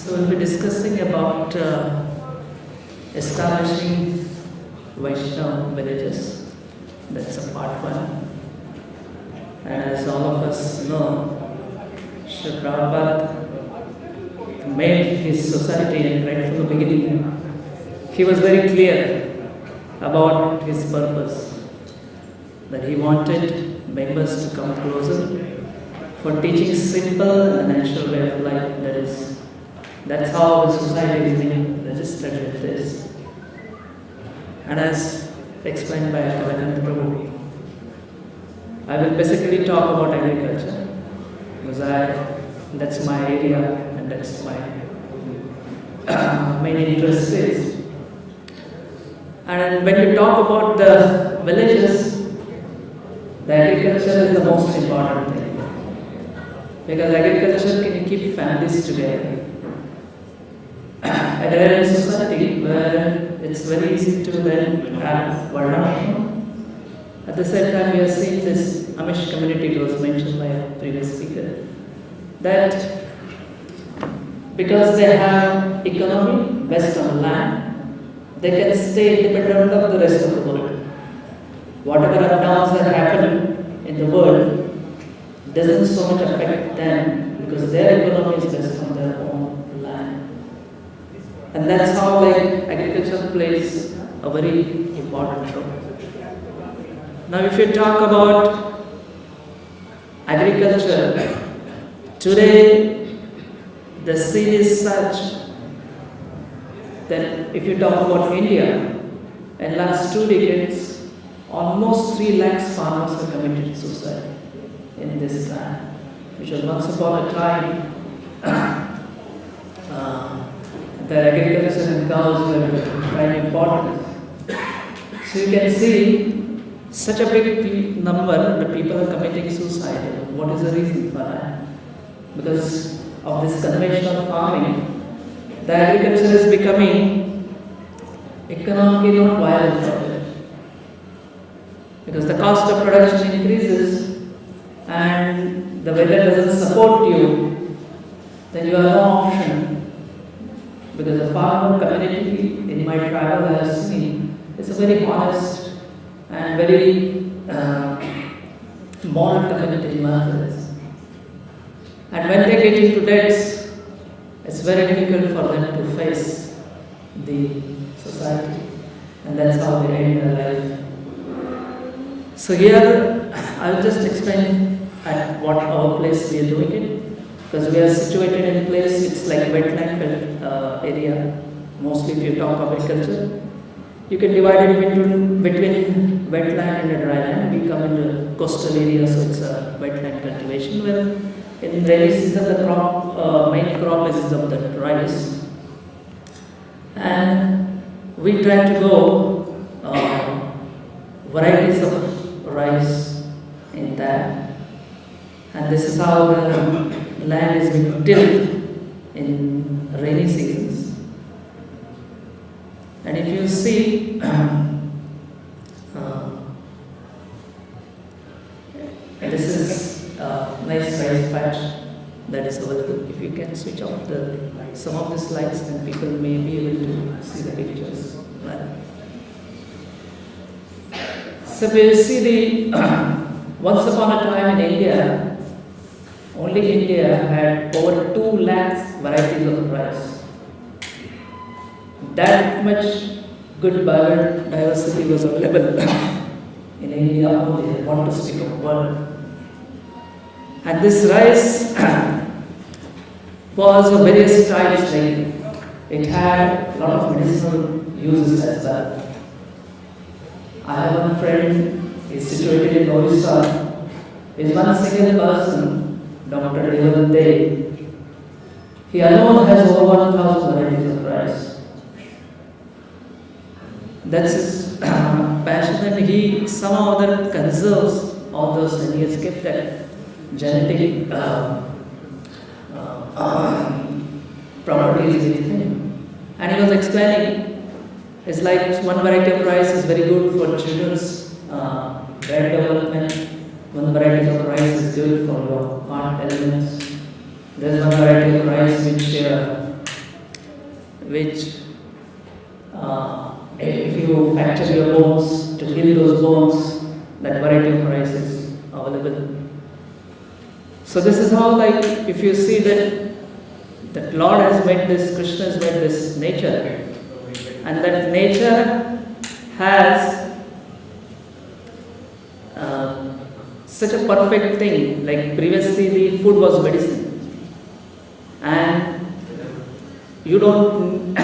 So we'll be discussing about establishing Vaishnava villages. That's a part one. And as all of us know, Srila Prabhupada made his society right from the beginning. He was very clear about his purpose, that he wanted members to come closer for teaching simple and natural way of life. That's how the society is being registered with this. And as explained by Sanat Kumar Prabhu, I will basically talk about agriculture because that's my area and that's my main interest is. And when you talk about the villages, the agriculture is the most important thing. Because agriculture can keep families together. And there is a society where it's very easy to then have Vaishnava. At the same time, we are seeing this Amish community was mentioned by a previous speaker, that because they have economy based on land, they can stay independent of the rest of the world. Whatever updowns that happen in the world doesn't so much affect them because their economy is based on their own land. And that's how agriculture plays a very important role. Now if you talk about agriculture, today the scene is such that if you talk about India, in last 2 decades, almost 3 lakhs farmers have committed suicide in this land, which was once upon a time the agriculture and cows were very important. So you can see such a big number of people are committing suicide. What is the reason for that? Because of this conventional farming, the agriculture is becoming economically not viable for it. Because the cost of production increases and the weather doesn't support you, then you have no option. Because the farmer community in my tribe I have seen is a very honest and very moral community in Maharashtra. And when they get into debts, it's very difficult for them to face the society. And that's how they end their life. So here, I'll just explain at what our place we are doing it. Because we are situated in a place, it's like wetland area. Mostly if you talk agriculture, you can divide it between wetland and a dry land. We come in the coastal area, so it's a wetland cultivation. Where in rainy season, the main crop is of the rice. And we try to go varieties of rice in that. And this is how the land is being tilled in rainy seasons. And if you see, this is a nice rice patch that is available. If you can switch off some of the slides, then people may be able to see the pictures. So we see once upon a time in India, only India had over 2 lakhs varieties of rice. That much good biodiversity was available in India only. I want to speak of world. And this rice was of various types. It had a lot of medicinal uses as well. I have one friend, he's situated in Orissa. He's one single person, Dr. Day. He alone has over 1,000 varieties of rice. That's his passion, and he somehow that conserves all those, and he has kept that genetic properties with him. And he was explaining, it's like one variety of rice is very good for children's brain development. One variety of rice is good for your heart elements. There is one variety of rice which which if you fracture your bones, to heal those bones, that variety of rice is available. So this is how, like, if you see that Lord has made this, Krishna has made this nature, and that nature has such a perfect thing. Like previously the food was medicine, and you don't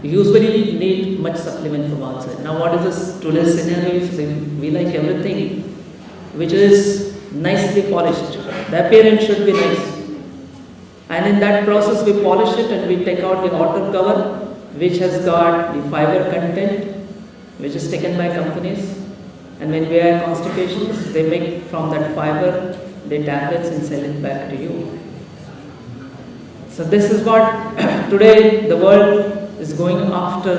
usually need much supplement from outside. Now what is this today's scenario is we like everything which is nicely polished. The appearance should be nice, and in that process we polish it and we take out the outer cover which has got the fiber content which is taken by companies, and when we have constipations they make from that fiber the tablets and sell it back to you. So this is what today the world is going after,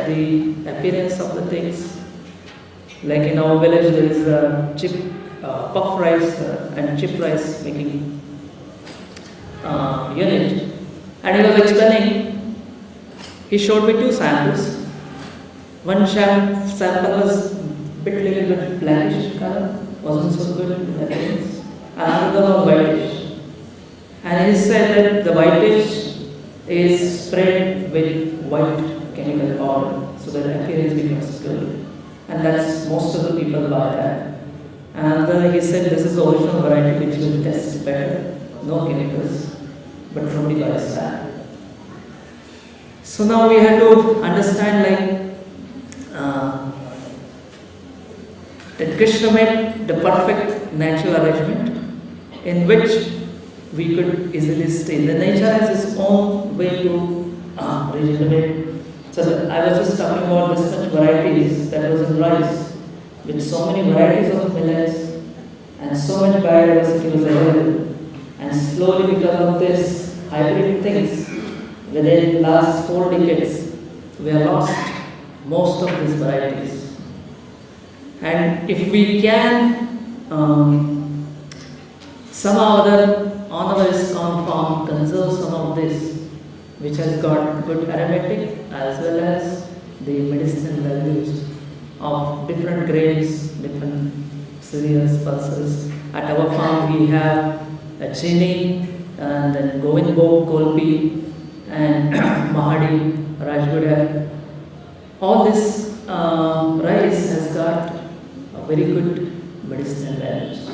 the appearance of the things. Like in our village there is a puff rice and chip rice making unit, and he was explaining, he showed me two samples. One sample was little bit blackish color, wasn't so good in appearance. Another was whitish, and he said that the whitish is sprayed with white chemical powder so that appearance becomes good, and that's most of the people buy that. And he said this is the original variety which will test better, no chemicals, but nobody buys that. So now we have to understand, like, that Krishna made the perfect natural arrangement in which we could easily stay. The nature has its own way to regenerate. So I was just talking about this much varieties that was in rice, with so many varieties of millets and so much biodiversity was available. And slowly, because of this hybrid things, within last 4 decades, we have lost most of these varieties. And if we can somehow or other on our ISKCON farm conserve some of this, which has got good aromatic as well as the medicinal values of different grains, different cereals, pulses. At our farm we have a chini, and then Govindbhog, Kolpi, and Mahadi, Rajgura. All this rice has got a very good medicinal values,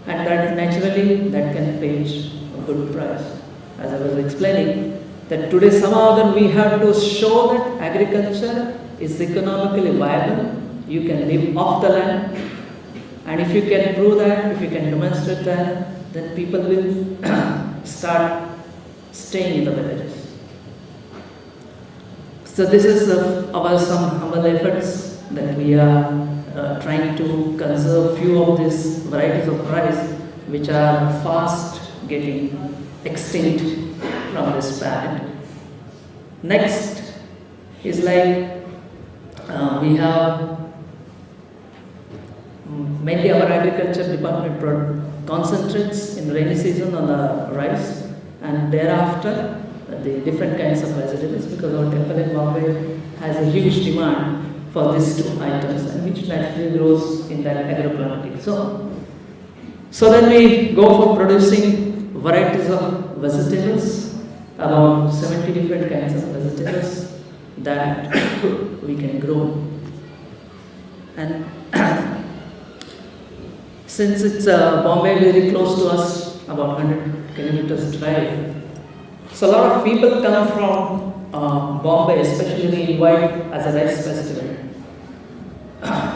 and that naturally that can fetch a good price. As I was explaining, that today somehow then we have to show that agriculture is economically viable. You can live off the land, and if you can prove that, if you can demonstrate that, then people will start staying in the villages. So this is our some humble efforts that we are trying to conserve few of these varieties of rice which are fast getting extinct from this planet. Next is like we have mainly our agriculture department concentrates in rainy season on the rice, and thereafter the different kinds of vegetables, because our temple in Bombay has a huge demand for these two items, and which naturally grows in that agroplanting zone. So then we go for producing varieties of vegetables, about 70 different kinds of vegetables that we can grow. And since it's Bombay very close to us, about 100 kilometers drive, so a lot of people come from Bombay, especially we invite as a rice festival.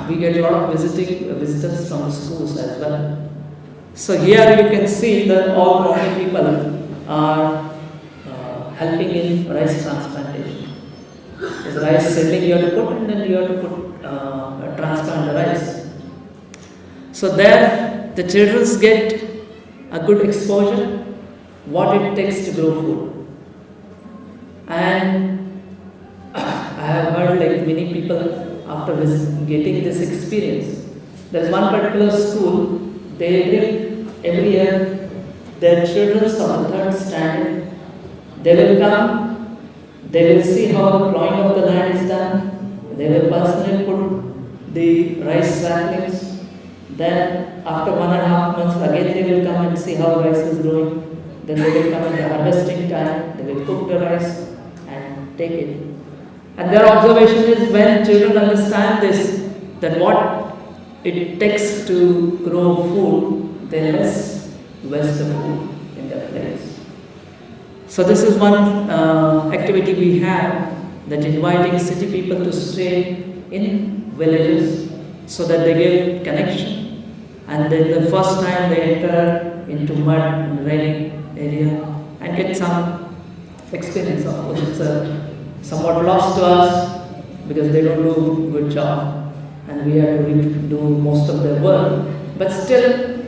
We get a lot of visitors from the schools as well. So here you can see that all Bombay people are helping in rice transplantation. This rice seedling you have to put, and then you have to put transplant the rice. So there the children get a good exposure what it takes to grow food. And I have heard like many people after getting this experience, there is one particular school, they bring every year their children from the 3rd standard, they will come, They will see how the plowing of the land is done. They will personally put the rice saplings. Then after 1.5 months, again they will come and see how rice is growing. Then they will come in the harvesting time. They will cook the rice and take it. And their observation is when children understand this, that what it takes to grow food, they less waste the food in their place. So this is one activity we have, that inviting city people to stay in villages so that they get connection. And then the first time they enter into mud and rainy area and get some experience. Of course, it's somewhat lost to us because they don't do a good job and we have to do most of their work. But still,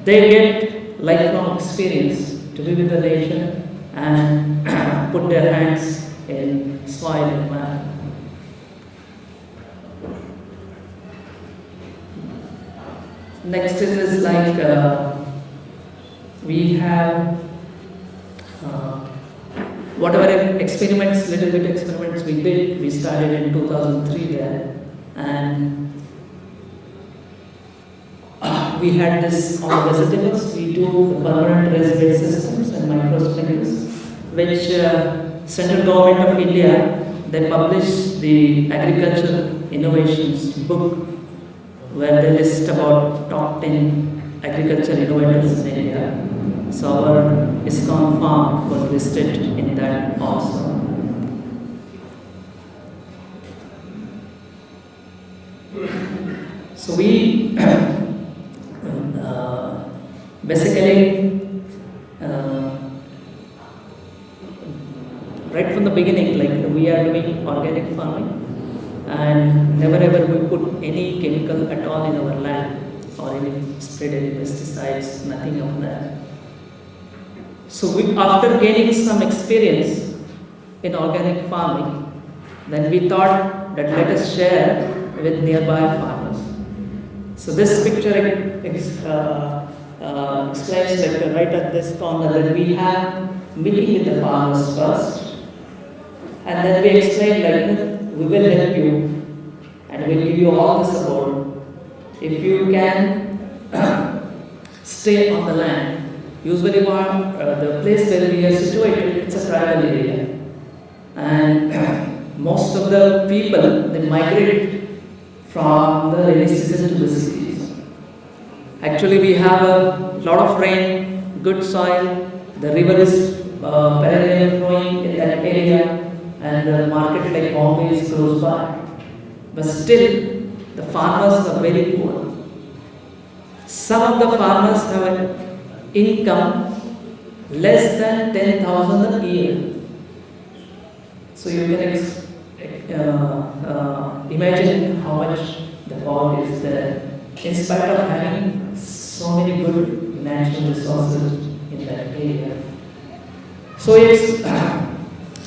they get lifelong experience to be with the nature and put their hands in soil and mud. Next is like we have whatever experiments, little bit experiments we did. We started in 2003 there, and we had this on vegetables. We do the permanent raised bed systems and micro sprinklers, which Central Government of India, they published the Agricultural Innovations book, where they list about top 10 agriculture innovators in India. So our ISKCON farm was listed in that also. So we basically right from the beginning, like we are doing organic farming, and never ever we put any chemical at all in our land or any spread any pesticides, nothing of that. So after gaining some experience in organic farming, then we thought that let us share with nearby farmers. So this picture explains like right at this corner that we have meeting with the farmers first, and then we explain like we will help you and we'll give you all the support if you can stay on the land. Usually the place where we are situated, it's a tribal area, and most of the people, they migrate from the rainy season to the cities. Actually, we have a lot of rain, good soil, the river is perennially flowing in that area, and the market like Bombay is close by. But still, the farmers are very poor. Some of the farmers have an income less than 10,000 a year. So you can imagine how much the poverty is there, in spite of having so many good natural resources in that area. So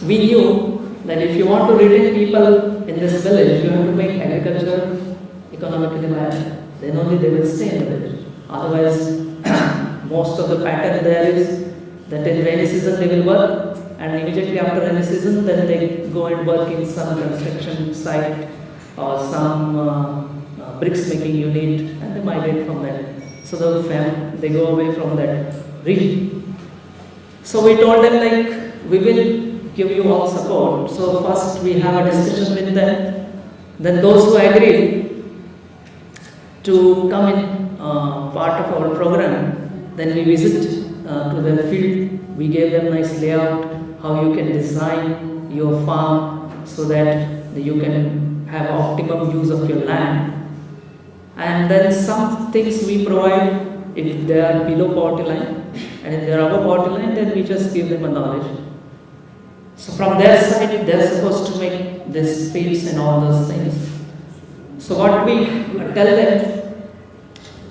we knew that if you want to retain people in this village, you have to make agriculture economically viable. Then only they will stay in the village. Otherwise, most of the pattern there is that in rainy season they will work, and immediately after rainy season then they go and work in some construction site or some bricks making unit, and they migrate from that. So they go away from that region. So we told them like we will give you all support. So first we have a discussion with them. Then those who agree to come in part of our program, then we visit to their field. We gave them nice layout, how you can design your farm so that you can have optimum use of your land. And then some things we provide if they are below poverty line, and if they are above poverty line, then we just give them a knowledge. So from their side, they are supposed to make this fields and all those things. So what we tell them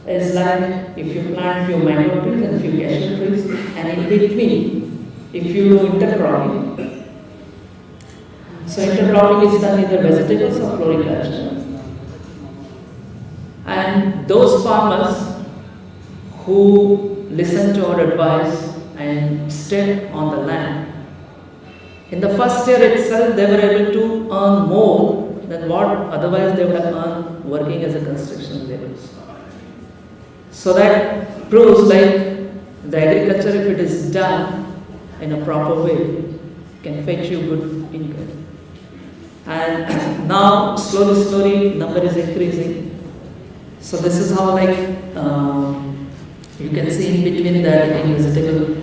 is like if you plant few mango trees and few cashew trees, and in between, if you do intercropping. So intercropping is done either vegetables or floriculture. And those farmers who listen to our advice and stay on the land, In the first year itself, they were able to earn more than what otherwise they would have earned working as a construction laborers. So that proves like the agriculture, if it is done in a proper way, can fetch you good income. And now slowly number is increasing. So this is how like you can see in between that in vegetable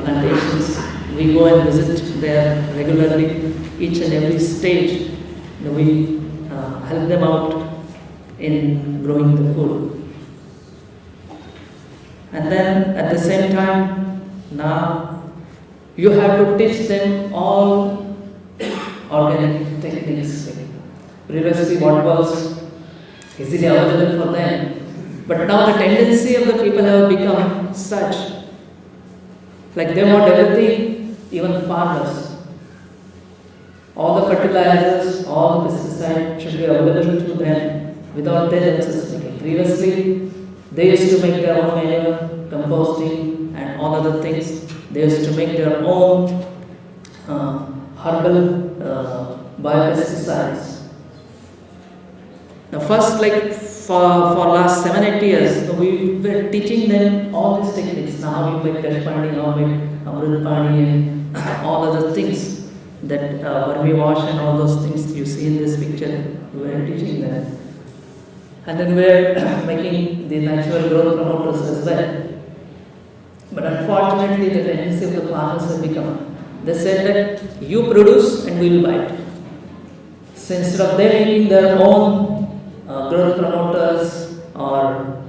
plantations. We go and visit there regularly, each and every stage. We help them out in growing the food. And then at the same time, now you have to teach them all organic techniques. Previously what was easily available for them, but now the tendency of the people have become such, like they want everything, even farmers. All the fertilizers, all the pesticides should be available to them without their themselves making. Previously, they used to make their own manure, composting and all other things. They used to make their own herbal biopesticides. Now first, like for last 7-8 years, we were teaching them all these techniques. Now we make Dash Pani, now we make Amrit Pani and all other things that vermi wash and all those things you see in this picture, we were teaching them. And then we are making the natural growth promoters as well. But unfortunately, the tendency of the farmers has become, they said that you produce and we will buy it. So instead of them making their own growth promoters or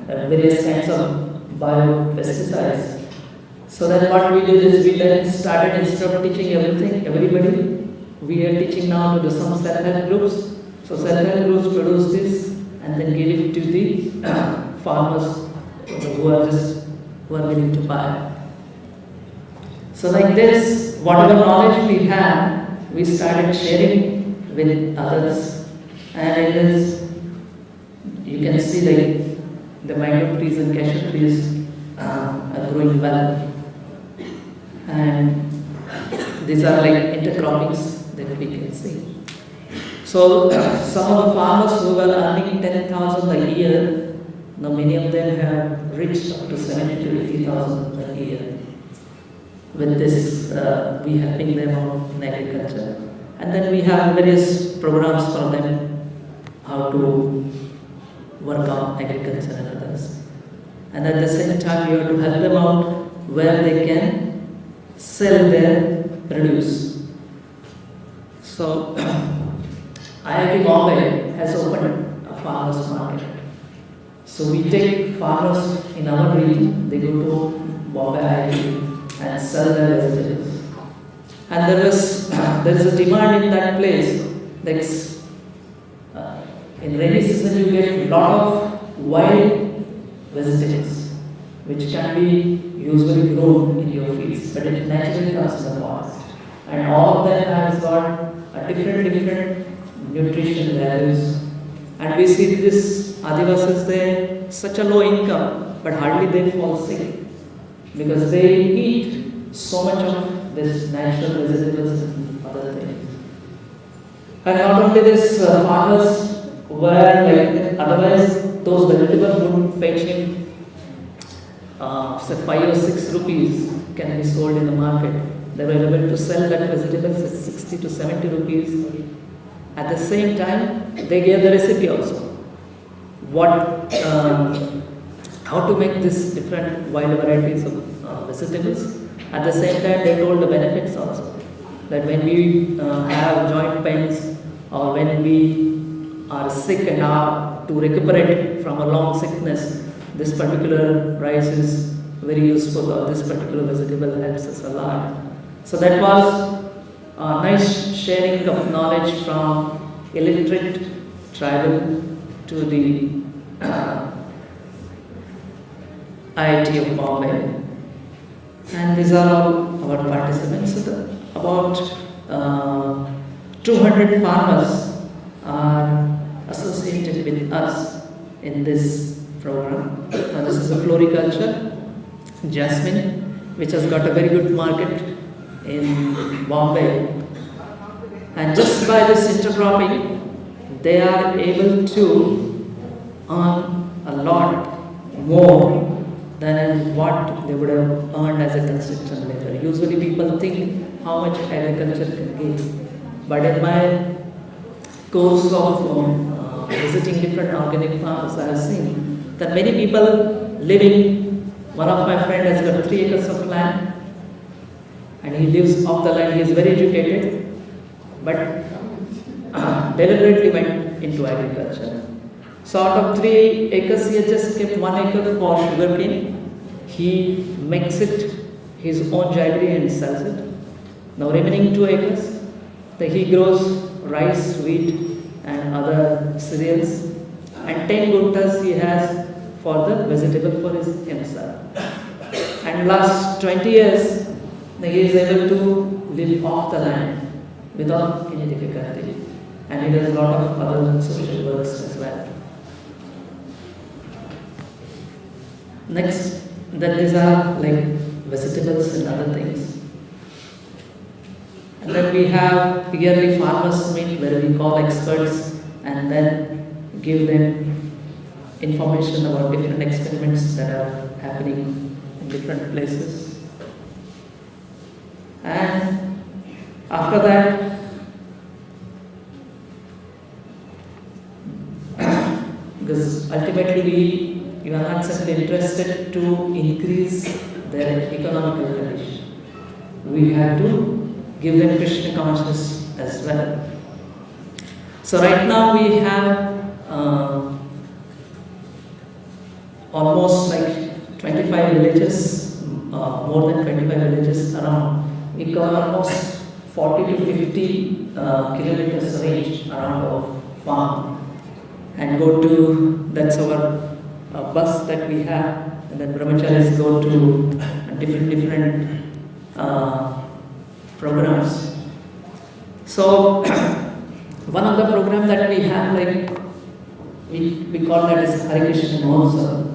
various kinds of biopesticides, so then what we did is we then started, instead of teaching everybody, we are teaching now to some self-help groups. So self-help groups produce this and then give it to the farmers who are willing to buy. So like this, whatever knowledge we have, we started sharing with others, and it is, you can see like the mango trees and cashew trees are growing well, and these are like intercroppings that we can see. So some of the farmers who were earning 10,000 a year, now many of them have reached up to 70,000 to 80,000 a year. With this, we helping them out in agriculture. And then we have various programs for them, how to work on agriculture and others. And at the same time, you have to help them out where they can sell their produce. So IIT Bombay has opened a farmers market. So we take farmers in our region, they go to Bombay IIT and sell their vegetables. And there is a demand in that place. In rainy season you get a lot of wild vegetables which can be usually grown in your fields, but it naturally comes in the forest. And all of them has got a different nutrition values. And we see this Adivasis, they such a low income, but hardly they fall sick because they eat so much of this natural vegetables and other things. And not only this, farmers were like, otherwise those vegetables would fetch him say 5 or 6 rupees can be sold in the market. They were able to sell that vegetables at 60 to 70 rupees. At the same time, they gave the recipe also. How to make this different wild varieties of vegetables. At the same time, they told the benefits also. That when we have joint pains or when we are sick and are to recuperate from a long sickness, this particular rice is very useful, or this particular vegetable helps us a lot. So that was a nice sharing of knowledge from illiterate tribal to the IIT of Bombay. And these are all our participants. So about 200 farmers are associated with us in this program. This is a floriculture, jasmine, which has got a very good market in Bombay, and just by this intercropping, they are able to earn a lot more than what they would have earned as a construction labor. Usually people think how much agriculture can give, but in my course of visiting different organic farms, I have seen that many people living, one of my friends has got 3 acres of land and he lives off the land, he is very educated, but deliberately went into agriculture. So out of 3 acres, he has just kept 1 acre for sugarcane. He makes it his own jaggery and sells it. Now remaining 2 acres, he grows rice, wheat and other cereals, and 10 guntas he has for the vegetable for himself. And last 20 years, he is able to live off the land without any difficulty. And he does a lot of other social works as well. Next, then these are like vegetables and other things. And then we have yearly farmers meet where we call experts and then give them information about different experiments that are happening in different places. And after that, because ultimately we are not simply interested to increase their economical condition. We have to give them Krishna consciousness as well. So right now we have almost like 25 villages, more than 25 villages around. We cover almost 40 to 50 kilometers range around our farm and go to, that's our bus that we have, and then brahmacharis go to different programs. So one of the programs that we have, like we call that as Hare Krishna Mahotsav.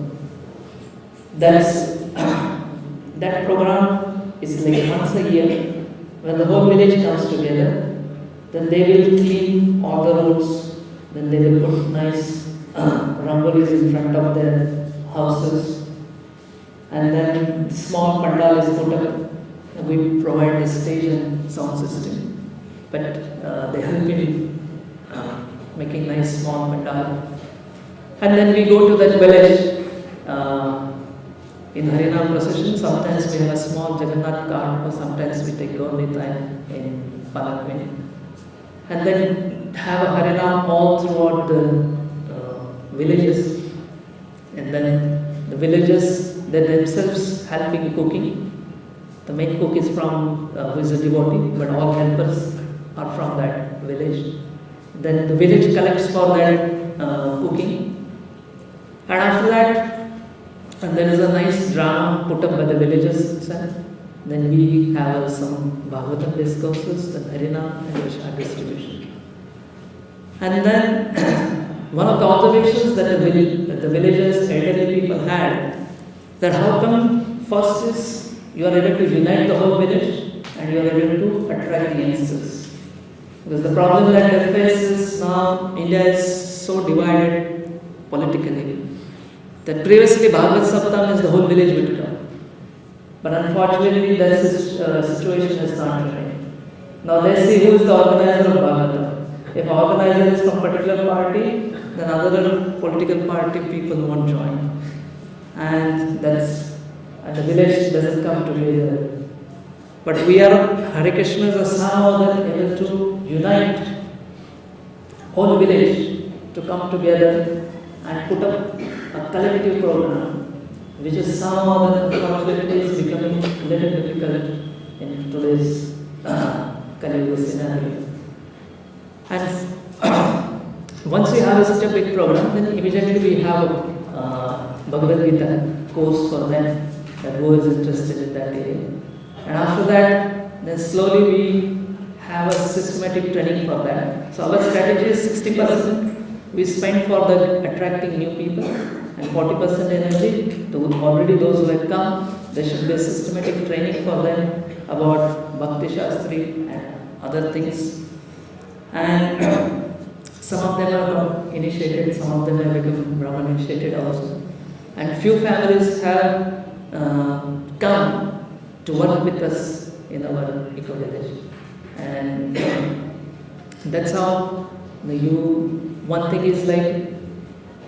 That program is like once a year when the whole village comes together. Then they will clean all the roads. Then they will put nice rangolis in front of their houses. And then small pandal is put up. We provide the stage and sound system. But they help in making nice small pandal. And then we go to that village in Harinam procession. Sometimes we have a small Jagannath cart, or sometimes we take Gomata in Palanquin. And then have a Harinam all throughout the villages. And then the villages, they themselves help in cooking. The main cook is from who is a devotee, but all helpers are from that village. Then the village collects for that cooking. And after that, and there is a nice drama put up by the villagers itself. Then we have some Bhagavatam discourses, the Harinam and Prasad distribution. And then one of the observations that the villagers, elderly people had, that how come first is you are able to unite the whole village and you are able to attract the youngsters. Because the problem that they face is now India is so divided politically that previously Bhagavad Saptam is the whole village would come. But unfortunately that situation has not remained. Now let's see who is the organizer of Bhagavatam. If organizer is from a particular party, then other political party people won't join. And the village doesn't come together. But we are, Hare Krishnas are somehow able to unite whole village to come together and put up a collective program, which is somehow unfortunately is becoming a little difficult in today's Kali scenario. And once we have such a big program, then immediately we have a Bhagavad Gita course for them, that who is interested in that area. And after that, then slowly we have a systematic training for that. So our strategy is 60% we spend for the attracting new people, and 40% energy to already those who have come. There should be a systematic training for them about Bhakti Shastri and other things. And some of them are initiated, some of them have become Brahman initiated also. And few families have come to work with us in our eco-village. And that's how one thing is like,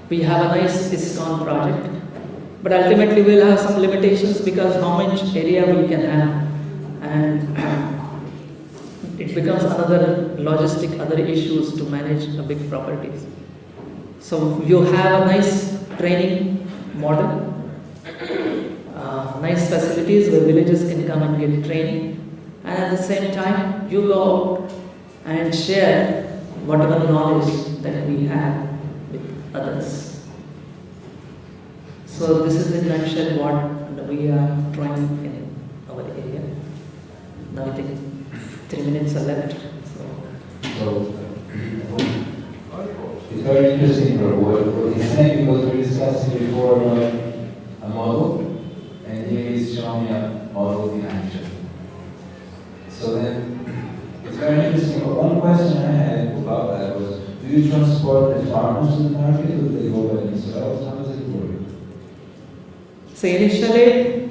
we have a nice ISKCON project, but ultimately we'll have some limitations because how much area we can have, and it becomes another logistic, other issues to manage a big properties. So you have a nice training model, nice facilities where villages can come and get training, and at the same time you go out and share whatever knowledge that we have with others. So this is in a nutshell what we are trying in our area. Now I think 3 minutes are left. So it's very interesting what he's saying, because we discussed it before about a model, and here he's showing a model in action. So then it's very interesting. But one question I had about that was, do you transport the farmers to the market, or do they go by themselves? How does it work? So initially,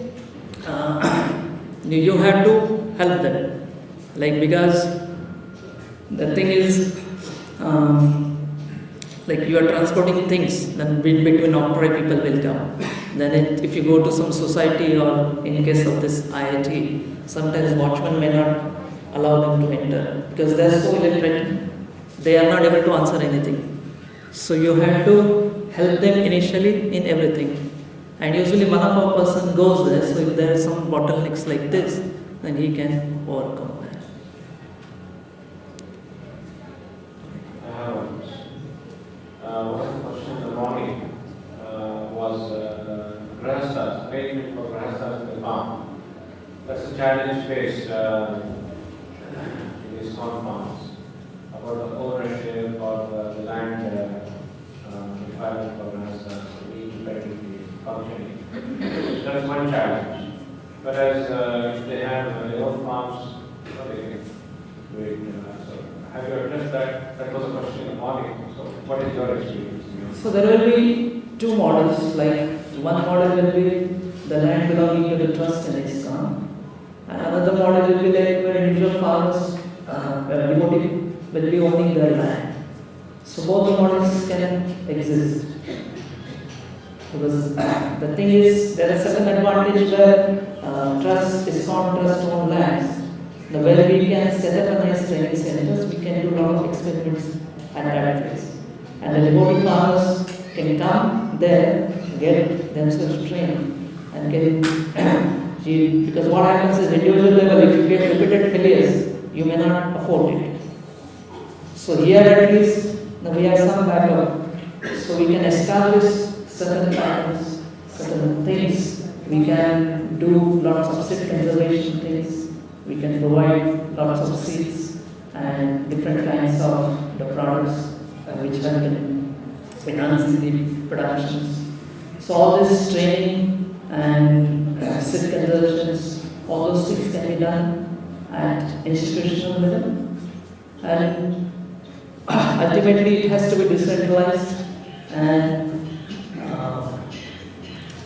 you have to help them, like, because the thing is, like you are transporting things, then between octroi people will come. Then if you go to some society, or in case of this IIT, sometimes watchmen may not allow them to enter because they are so illiterate, they are not able to answer anything. So you have to help them initially in everything. And usually one of our person goes there, so if there are some bottlenecks like this, then he can overcome that. One question in the morning was grahasthas, arrangement for grahasthas in the farm. That's a challenge faced in these farms about the ownership of the land requirement for grahasthas to be independently functioning. That's one challenge. Whereas if they have their own farms, they can do it. So have you addressed that? That was a question in the morning. So what is your experience? So there will be two models. Like one model will be the land belonging to the trust in ISKCON, and another model will be like where individual farmers, devotee will be owning their land. So both the models can exist. Because the thing is, there is certain advantage where trust, ISKCON trust own lands. Where we can set up a nice training centers, we can do a lot of experiments at that place. And the devotee farmers can come there, get themselves trained, and can because what happens is individual level, if you get repeated failures, you may not afford it. So here at least we have some backup. So we can establish certain patterns, certain things. We can do lots of seed conservation things. We can provide lots of seeds and different kinds of the products which help in enhancing the productions. So all this training and seed conservations, all those things can be done at institutional level. And ultimately it has to be decentralized, and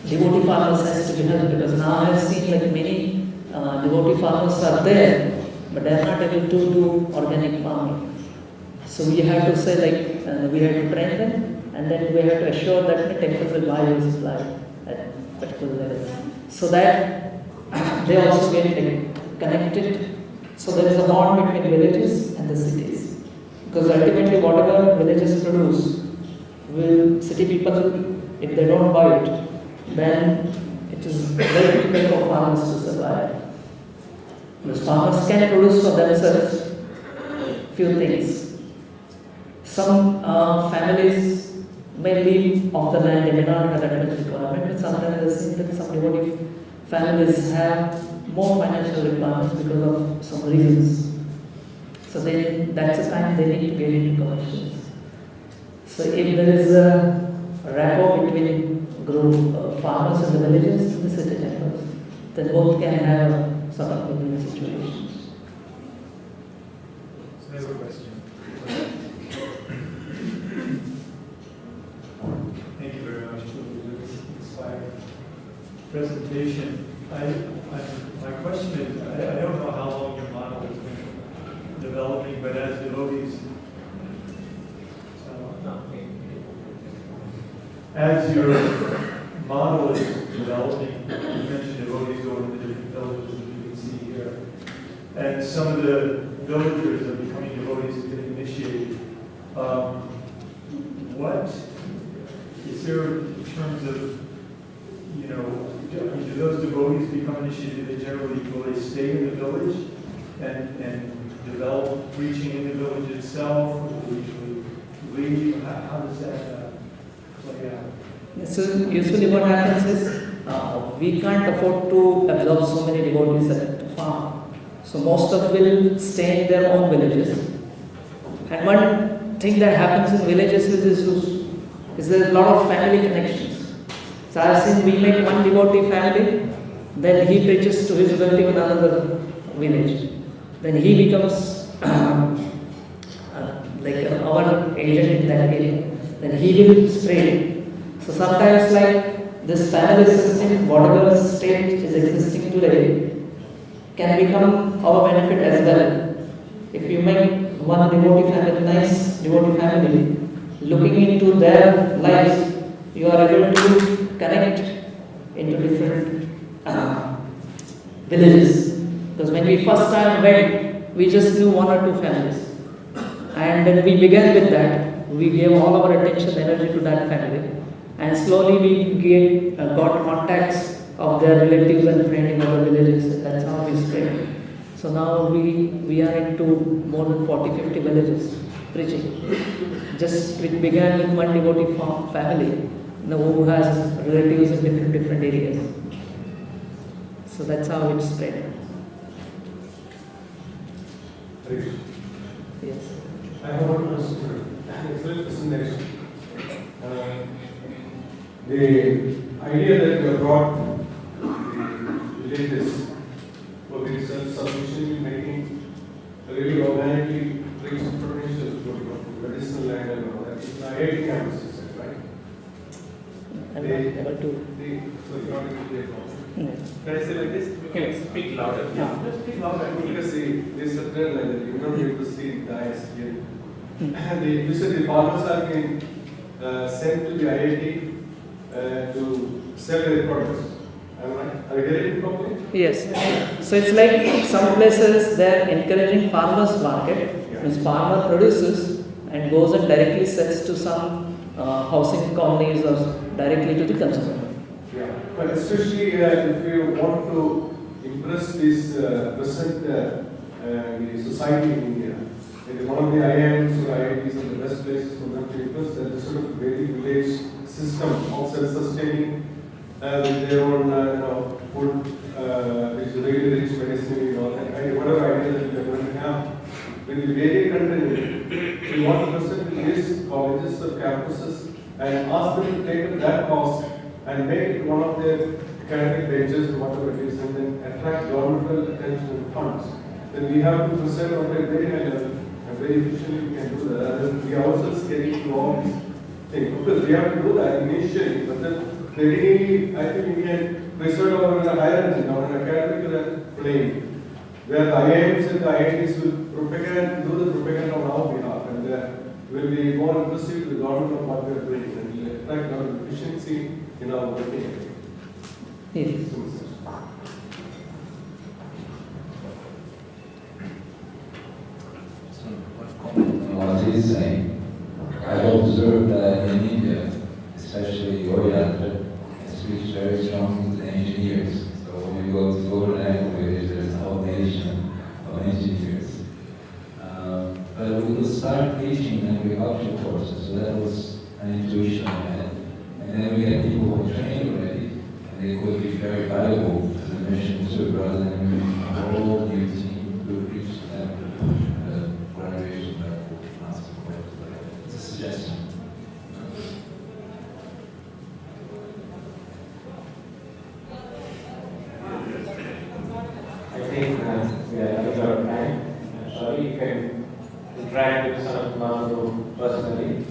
devotee farmers has to be helped, because now I have seen like many devotee farmers are there, but they are not able to do organic farming. So we have to say like, we have to train them, and then we have to assure that the temple will buy your supply at particular level. So that they also get connected. So there is a bond between villages and the cities. Because ultimately whatever villages produce, will city people, if they don't buy it, then it is very difficult for farmers to survive. Because farmers can produce for themselves few things. Some families may live off the land, they may not have that much requirement, but sometimes I see that some devotee families have more financial requirements because of some reasons. So then that's the time they need to get into commercials. So if there is a rapport between farmers in the villages and the city temples, then both can have sort of win-win situations. So I have a question. Thank you very much for this inspiring presentation. My question is, I don't know how long your model has been developing, but as devotees, as your model is developing, you mentioned devotees going to different villages, as you can see here, and some of the villagers are becoming devotees and getting initiated. What is there in terms of, do those devotees become initiated? They generally, will they stay in the village and develop preaching in the village itself? Or do they usually leave? How does that play out? So usually what happens is we can't afford to absorb so many devotees at the farm. So most of will stay in their own villages. And one thing that happens in villages is there a lot of family connections. So I've seen we make one devotee family, then he preaches to his relative in another village. Then he becomes like our agent in that area. Then he will spread. So sometimes like this family system, whatever state is existing today, can become our benefit as well. If you make one devotee family, nice devotee family, looking into their lives, you are able to connect into different villages. Because when we first time went, we just knew one or two families. And then we began with that. We gave all our attention, energy to that family. And slowly we got contacts of their relatives and friends in other villages. That's how we spread. So now we are into more than 40-50 villages preaching. Just it began with one devotee family who has relatives in different areas. So that's how it spread. Yes. I have one question. Presentation. The idea that you have brought the villages for being self-sufficiently making really organically rich potential for medicinal land and all that. It's an IIT campus, you said, right? I'm not able to. So you're not able to hear from. Can I say like this? Can you speak louder? Yeah. Just speak louder. Because this is a trend like that. You're not able to see the eyes here. You said the farmers are being sent to the IIT to sell their products. Am I right? Are you getting it properly? Yes. So it's like some places they're encouraging farmers market, means farmer produces and goes and directly sells to some housing colonies or directly to the consumer. Yeah, but especially if you want to impress this present the society in India, one of the IIMs or IITs are the best places for them to impress that sort of very village system of self-sustaining with their own food, which is really rich medicine and all that. Whatever idea that we are going to have with the varied content, we want to present these colleges or campuses and ask them to take up that cost and make it one of their academic ventures or whatever it is, and then attract governmental attention and funds. Then we have to present on a very high level and very efficiently we can do that. And we are also scaling to all these things. Of course, we have to do that initially, but then really, I think we can preserve our hierarchy on an academic plane, where the IIMs and the IITs will do the propaganda on our behalf, and will be more impressive to the government of what we are doing, and will attract a lot of efficiency in our working. Yes. What he's saying, I've observed that in India, especially Oriental, it speaks very strongly to the engineers. So when you go to overland village, there's a whole nation of engineers. But we could start teaching agriculture courses, so that was an intuition I had. And then we had people who were trained already, and they could be very valuable to the mission too, rather than a whole new team to reach them. It's a suggestion. I think you can interact with Sanat Kumar Prabhu personally.